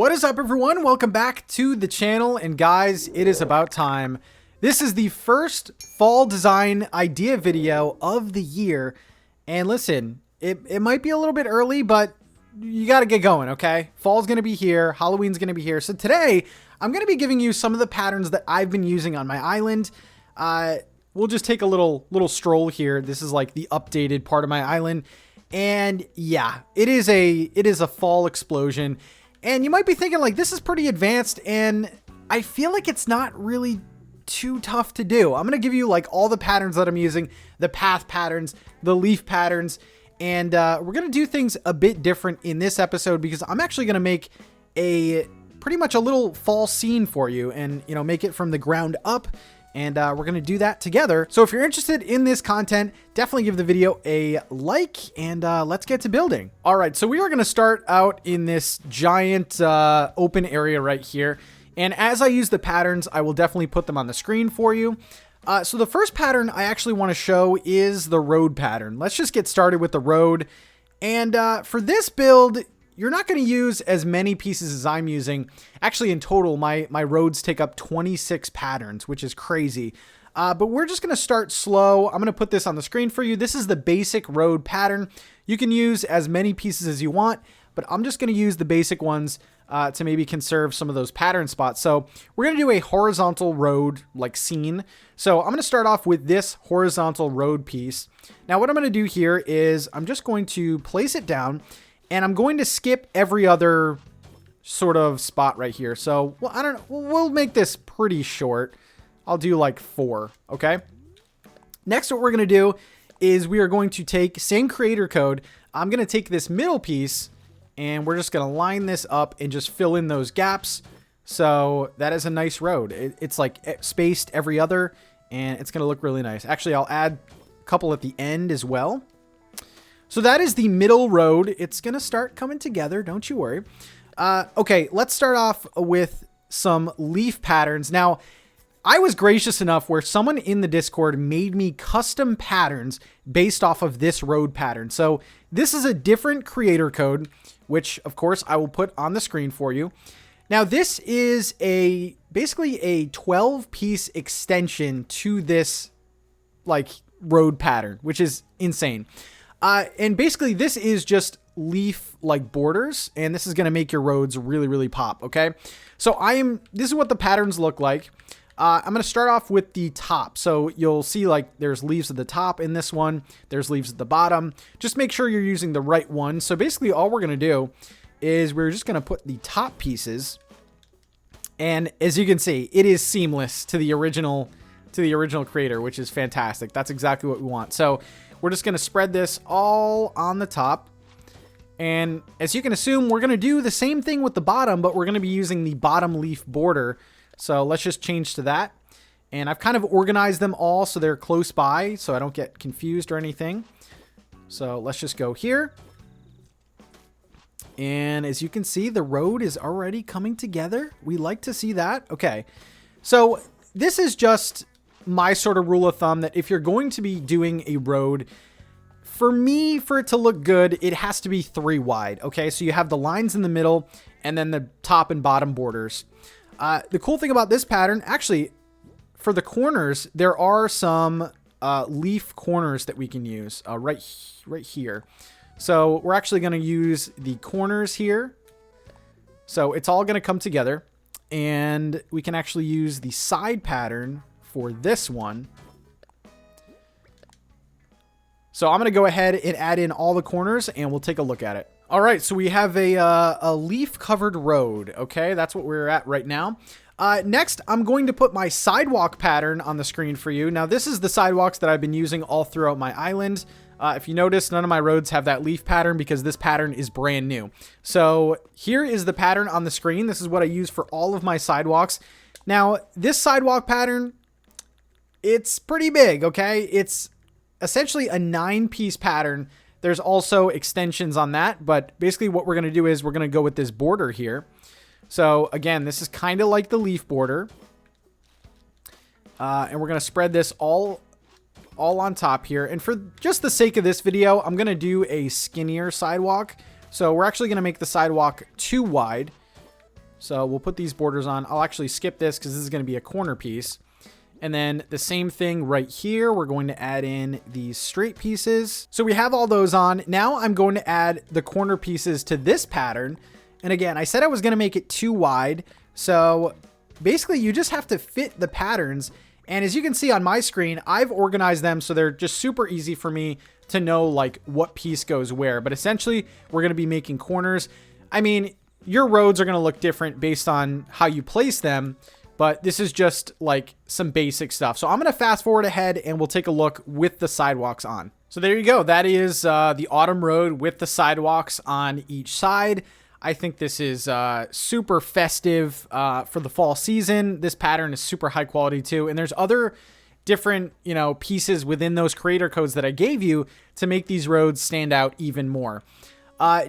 What is up, everyone? Welcome back to the channel, and guys, it is about time. This is the first fall design idea video of the year, and listen, it might be a little bit early, but you got to get going, okay? Fall's going to be here, Halloween's going to be here, so today I'm going to be giving you some of the patterns that I've been using on my island. We'll just take a little stroll here. This is like the updated part of my island, and yeah, it is a fall explosion. And you might be thinking, like, this is pretty advanced, and I feel like it's not really too tough to do. I'm going to give you, like, all the patterns that I'm using, the path patterns, the leaf patterns, and we're going to do things a bit different in this episode because I'm actually going to make pretty much a little fall scene for you and, you know, make it from the ground up. And we're going to do that together. So if you're interested in this content, definitely give the video a like, and let's get to building. All right, so we are going to start out in this giant open area right here. And as I use the patterns, I will definitely put them on the screen for you. So the first pattern I actually want to show is the road pattern. Let's just get started with the road. And for this build, you're not going to use as many pieces as I'm using. Actually, in total, my roads take up 26 patterns, which is crazy. But we're just going to start slow. I'm going to put this on the screen for you. This is the basic road pattern. You can use as many pieces as you want, but I'm just going to use the basic ones to maybe conserve some of those pattern spots. So we're going to do a horizontal road like scene. So I'm going to start off with this horizontal road piece. Now what I'm going to do here is I'm just going to place it down, and I'm going to skip every other sort of spot right here. So, well, I don't know. We'll make this pretty short. I'll do like 4, okay? Next, what we're going to do is we are going to take, same creator code, I'm going to take this middle piece, and we're just going to line this up and just fill in those gaps. So that is a nice road. It's like spaced every other, and it's going to look really nice. Actually, I'll add a couple at the end as well. So that is the middle road. It's going to start coming together. Don't you worry. Okay, let's start off with some leaf patterns. Now, I was gracious enough where someone in the Discord made me custom patterns based off of this road pattern. So this is a different creator code, which of course I will put on the screen for you. Now this is basically a 12-piece extension to this like road pattern, which is insane. And basically this is just leaf like borders, and this is going to make your roads really, really pop. Okay. So this is what the patterns look like. I'm going to start off with the top. So you'll see like there's leaves at the top in this one. There's leaves at the bottom. Just make sure you're using the right one. So basically all we're going to do is we're just going to put the top pieces. And as you can see, it is seamless to the original creator, which is fantastic. That's exactly what we want. So we're just going to spread this all on the top. And as you can assume, we're going to do the same thing with the bottom, but we're going to be using the bottom leaf border. So let's just change to that. And I've kind of organized them all so they're close by so I don't get confused or anything. So let's just go here. And as you can see, the road is already coming together. We like to see that. Okay. So this is just my sort of rule of thumb that if you're going to be doing a road, for me, for it to look good, it has to be 3 wide. Okay, so you have the lines in the middle and then the top and bottom borders. The cool thing about this pattern, actually, for the corners, there are some leaf corners that we can use right here. So we're actually going to use the corners here. So it's all going to come together, and we can actually use the side pattern for this one. So I'm going to go ahead and add in all the corners, and we'll take a look at it. All right, so we have a leaf covered road. Okay, that's what we're at right now. Next, I'm going to put my sidewalk pattern on the screen for you. Now, this is the sidewalks that I've been using all throughout my island. If you notice, none of my roads have that leaf pattern because this pattern is brand new. So here is the pattern on the screen. This is what I use for all of my sidewalks. Now, this sidewalk pattern, it's pretty big, okay? It's essentially a 9-piece pattern. There's also extensions on that, but basically what we're going to do is we're going to go with this border here. So again, this is kind of like the leaf border. And we're going to spread this all on top here. And for just the sake of this video, I'm going to do a skinnier sidewalk. So we're actually going to make the sidewalk 2 wide. So we'll put these borders on. I'll actually skip this because this is going to be a corner piece. And then the same thing right here. We're going to add in these straight pieces. So we have all those on. Now I'm going to add the corner pieces to this pattern. And again, I said I was going to make it too wide. So basically you just have to fit the patterns. And as you can see on my screen, I've organized them so they're just super easy for me to know like what piece goes where. But essentially we're going to be making corners. I mean, your roads are going to look different based on how you place them. But this is just like some basic stuff. So I'm going to fast forward ahead and we'll take a look with the sidewalks on. So there you go. That is the autumn road with the sidewalks on each side. I think this is super festive for the fall season. This pattern is super high quality too. And there's other different, you know, pieces within those creator codes that I gave you to make these roads stand out even more.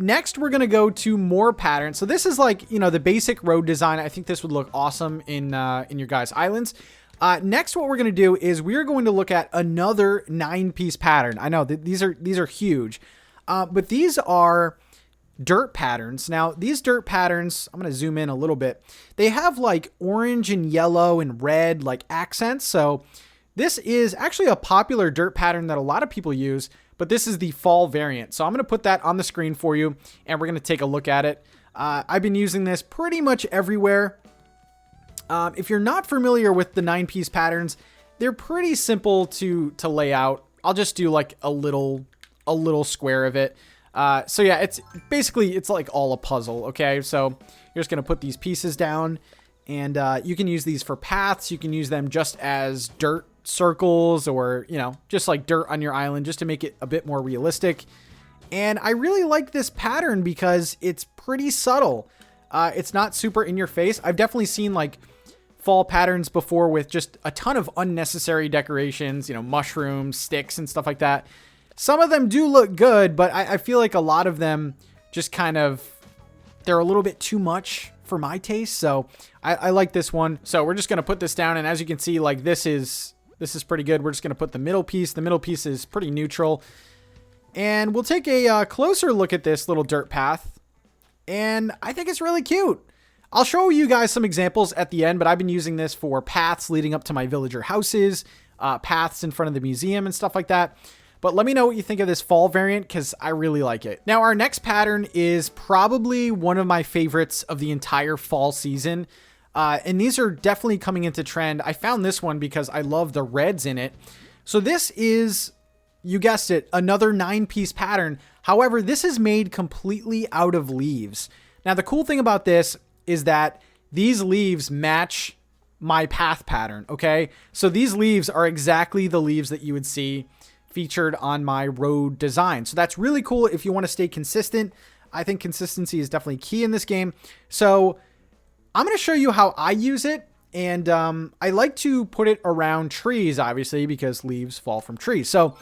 Next, we're going to go to more patterns. So this is like, you know, the basic road design. I think this would look awesome in your guys' islands. Next, what we're going to do is we're going to look at another 9-piece pattern. I know that these are huge, but these are dirt patterns. Now, these dirt patterns, I'm going to zoom in a little bit. They have like orange and yellow and red like accents. So this is actually a popular dirt pattern that a lot of people use. But this is the fall variant. So I'm going to put that on the screen for you and we're going to take a look at it. I've been using this pretty much everywhere. If you're not familiar with the 9-piece patterns, they're pretty simple to lay out. I'll just do like a little square of it. So yeah, it's like all a puzzle. Okay. So you're just going to put these pieces down and you can use these for paths. You can use them just as dirt circles or, you know, just like dirt on your island just to make it a bit more realistic. And I really like this pattern because it's pretty subtle. It's not super in your face. I've definitely seen like fall patterns before with just a ton of unnecessary decorations, you know, mushrooms, sticks and stuff like that. Some of them do look good, but I feel like a lot of them just kind of, they're a little bit too much for my taste. So I like this one. So we're just going to put this down. And as you can see, like this is pretty good. We're just going to put the middle piece. The middle piece is pretty neutral. And we'll take a closer look at this little dirt path. And I think it's really cute. I'll show you guys some examples at the end, but I've been using this for paths leading up to my villager houses, paths in front of the museum and stuff like that. But let me know what you think of this fall variant because I really like it. Now, our next pattern is probably one of my favorites of the entire fall season. And these are definitely coming into trend. I found this one because I love the reds in it. So this is, you guessed it, another 9-piece pattern. However, this is made completely out of leaves. Now, the cool thing about this is that these leaves match my path pattern, okay? So these leaves are exactly the leaves that you would see featured on my road design. So that's really cool if you want to stay consistent. I think consistency is definitely key in this game. So I'm going to show you how I use it. And I like to put it around trees, obviously, because leaves fall from trees. So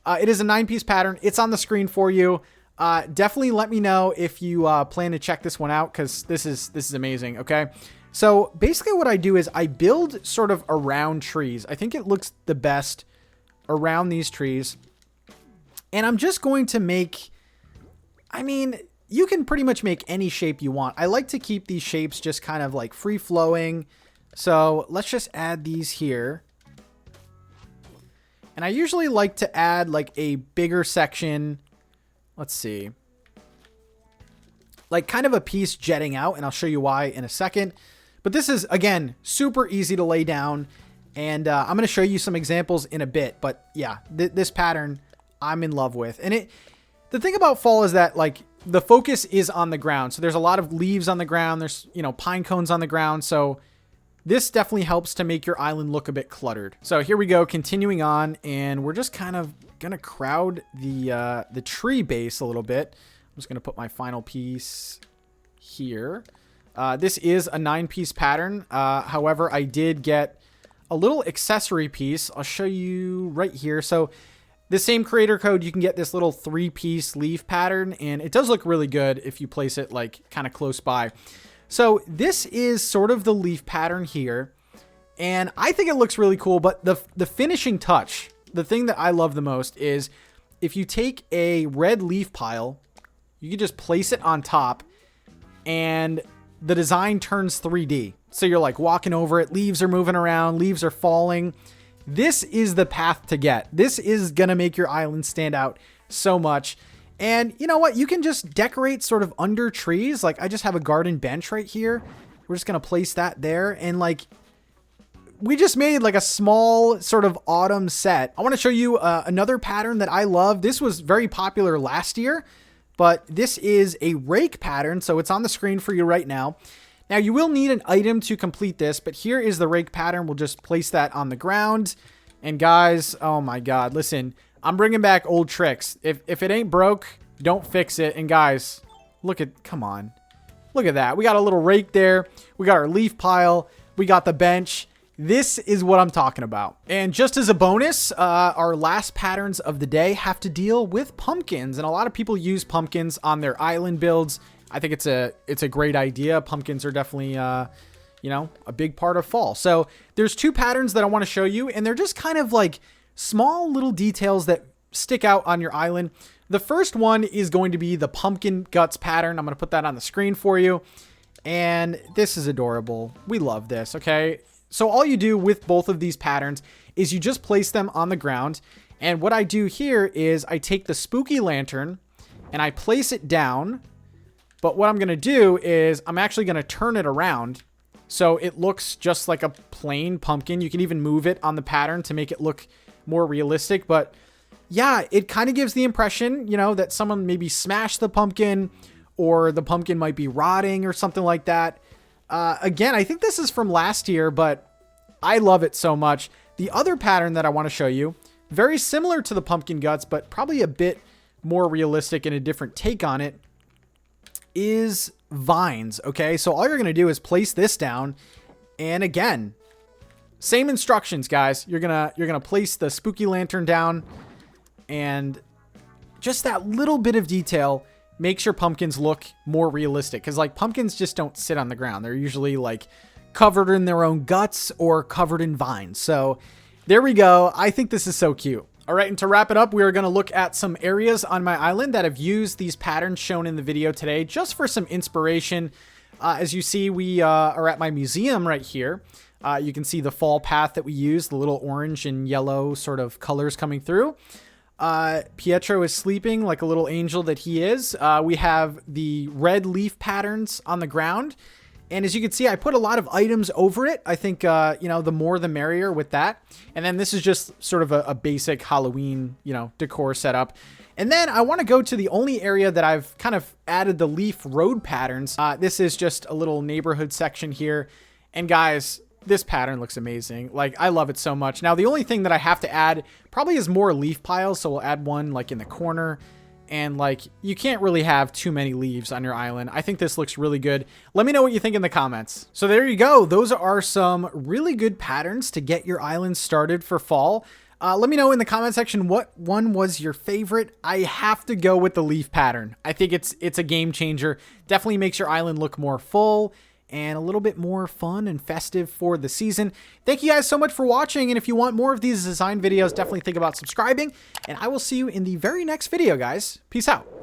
it is a 9-piece pattern. It's on the screen for you. Definitely let me know if you plan to check this one out because this is amazing. Okay. So basically what I do is I build sort of around trees. I think it looks the best around these trees. And I'm just going to make, I mean, you can pretty much make any shape you want. I like to keep these shapes just kind of like free flowing. So let's just add these here. And I usually like to add like a bigger section. Let's see. Like kind of a piece jetting out, and I'll show you why in a second. But this is, again, super easy to lay down. And I'm going to show you some examples in a bit. But yeah, this pattern I'm in love with. And the thing about fall is that like the focus is on the ground. So there's a lot of leaves on the ground. There's, you know, pine cones on the ground. So this definitely helps to make your island look a bit cluttered. So here we go, continuing on. And we're just kind of going to crowd the tree base a little bit. I'm just going to put my final piece here. This is a 9-piece pattern. However, I did get a little accessory piece. I'll show you right here. So the same creator code, you can get this little 3-piece leaf pattern, and it does look really good if you place it like kind of close by. So this is sort of the leaf pattern here, and I think it looks really cool, but the finishing touch, the thing that I love the most is if you take a red leaf pile, you can just place it on top, and the design turns 3D. So you're like walking over it, leaves are moving around, leaves are falling. This is the path to get. This is going to make your island stand out so much. And you know what? You can just decorate sort of under trees. Like I just have a garden bench right here. We're just going to place that there. And like, we just made like a small sort of autumn set. I want to show you another pattern that I love. This was very popular last year, but this is a rake pattern. So it's on the screen for you right now. Now you will need an item to complete this, but here is the rake pattern. We'll just place that on the ground. And guys, oh my God, listen, I'm bringing back old tricks. If it ain't broke, don't fix it. And guys, look at, come on, look at that. We got a little rake there. We got our leaf pile. We got the bench. This is what I'm talking about. And just as a bonus, our last patterns of the day have to deal with pumpkins. And a lot of people use pumpkins on their island builds. I think it's a great idea. Pumpkins are definitely, you know, a big part of fall. So there's two patterns that I want to show you, and they're just kind of like small little details that stick out on your island. The first one is going to be the pumpkin guts pattern. I'm going to put that on the screen for you. And this is adorable. We love this, okay? So all you do with both of these patterns is you just place them on the ground. And what I do here is I take the spooky lantern and I place it down. But what I'm going to do is I'm actually going to turn it around so it looks just like a plain pumpkin. You can even move it on the pattern to make it look more realistic. But yeah, it kind of gives the impression, you know, that someone maybe smashed the pumpkin or the pumpkin might be rotting or something like that. Again, I think this is from last year, but I love it so much. The other pattern that I want to show you, very similar to the pumpkin guts, but probably a bit more realistic and a different take on it, is vines. Okay, so all you're going to do is place this down, and again, same instructions, guys. You're gonna place the spooky lantern down, and just that little bit of detail makes your pumpkins look more realistic, because like pumpkins just don't sit on the ground. They're usually like covered in their own guts or covered in vines. So there we go. I think this is so cute. All right, and to wrap it up, we are going to look at some areas on my island that have used these patterns shown in the video today, just for some inspiration. As you see, we are at my museum right here. You can see the fall path that we use, the little orange and yellow sort of colors coming through. Pietro is sleeping like a little angel that he is. We have the red leaf patterns on the ground. And as you can see, I put a lot of items over it. I think, you know, the more the merrier with that. And then this is just sort of a basic Halloween, you know, decor setup. And then I want to go to the only area that I've kind of added the leaf road patterns. This is just a little neighborhood section here. And guys, this pattern looks amazing. Like, I love it so much. Now, the only thing that I have to add probably is more leaf piles. So we'll add one like in the corner. And like, you can't really have too many leaves on your island. I think this looks really good. Let me know what you think in the comments. So there you go. Those are some really good patterns to get your island started for fall. Let me know in the comment section what one was your favorite. I have to go with the leaf pattern. I think it's a game changer. Definitely makes your island look more full and a little bit more fun and festive for the season. Thank you guys so much for watching. And if you want more of these design videos, definitely think about subscribing. And I will see you in the very next video, guys. Peace out.